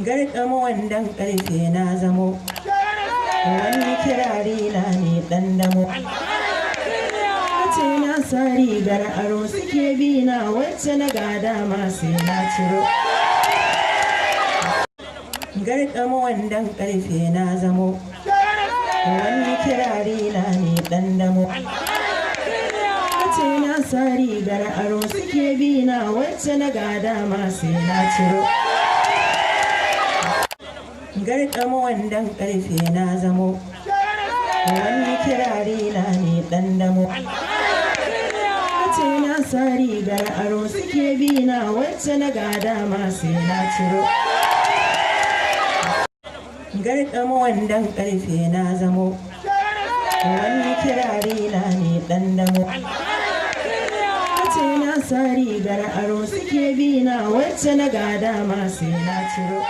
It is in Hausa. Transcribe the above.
garkama wandan karfe na zamo, wani kirari na ne dan damo. Kace na sa rigar aro suke bi na wacce na gada ma sai na ciro. Garkama wandan karfe na zamo, wani kirari na ne dan damo. Kace na sa rigar aro suke bi na wacce na gada ma sai na ciro. Garkama wandan karfe na zamo, wani kirari na ne dan damo. Kace na sa rigar aro suke bi na wacce na gada ma sai na ciro. Garkama wandan karfe na zamo, wani kirari na ne dan damo. Kace na sa rigar aro suke bi na wacce na gada ma sai na ciro.